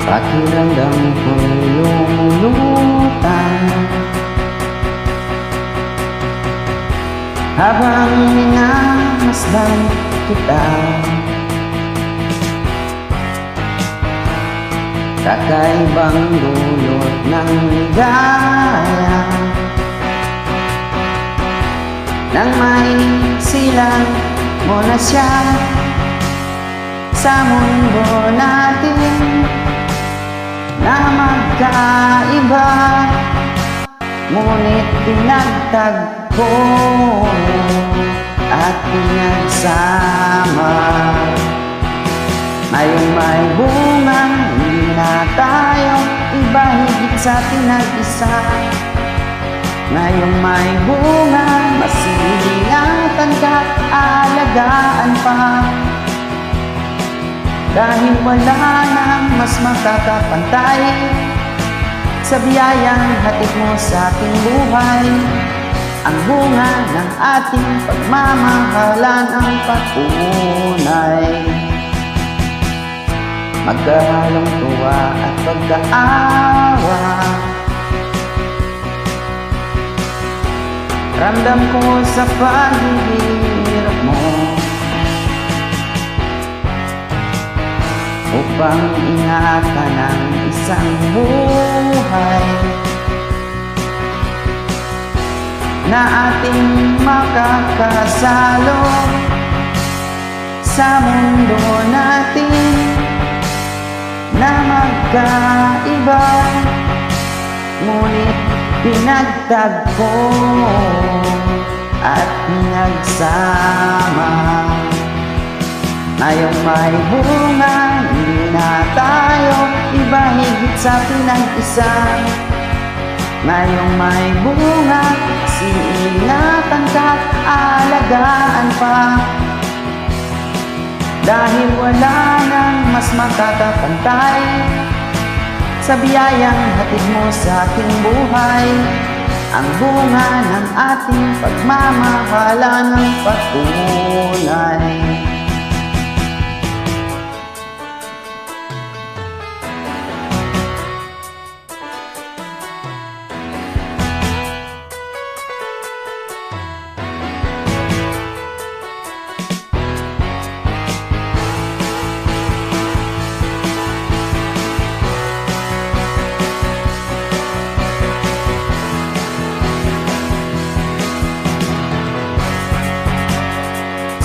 Pakiramdam ko'y lumulutang habang minamasdan kita. Kakaibang dulot ng ligaya nang may silang mo na siya sa mundo natin na magkaiba, ngunit pinagtagpo at pinagsama. Ngayong may bunga, hindi na tayo iba, higit sa pinag-isa. Ngayong may bunga, mas iingatan ka, alagaan pa. Dahil wala nang mas makakapantay sa biyayang hatid mo sa ating buhay. Ang bunga ng ating pagmamahalan ang patunay. Magkahalong tuwa at pagkaawa, ramdam ko sa paghihirap mo, upang ingatan ang isang buhay na ating makakasalo sa mundo natin na magkaiba, ngunit pinagtagpo at pinagsama. Ngayong may bunga, hindi na tayo iba, higit sa pinag-isa. Ngayong may bunga, siingatan ka, alagaan pa. Dahil wala nang mas makakapantay sa biyayang hatid mo sa aking buhay. Ang bunga ng ating pagmamahalan ng patunay.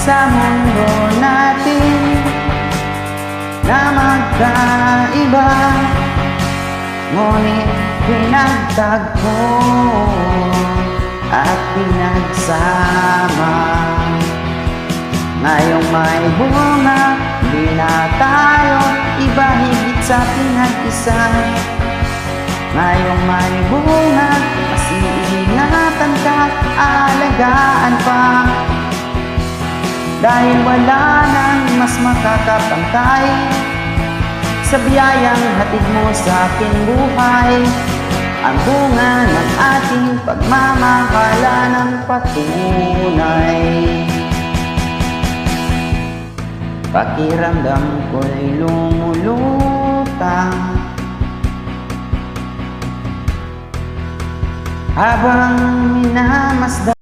Sa mundo natin na magkaiba, ngunit pinagtagpo at pinagsama. Ngayong may bunga, di na tayo iba, higit sa pinag-isa. Ngayong may bunga, mas iingatan ka, alagaan pa. Dahil wala nang mas makakapantay sa biyayang hatid mo sa aking buhay. Ang bunga ng ating pagmamahalan ng patunay. Pakiramdam ko'y lumulutang habang minamasdan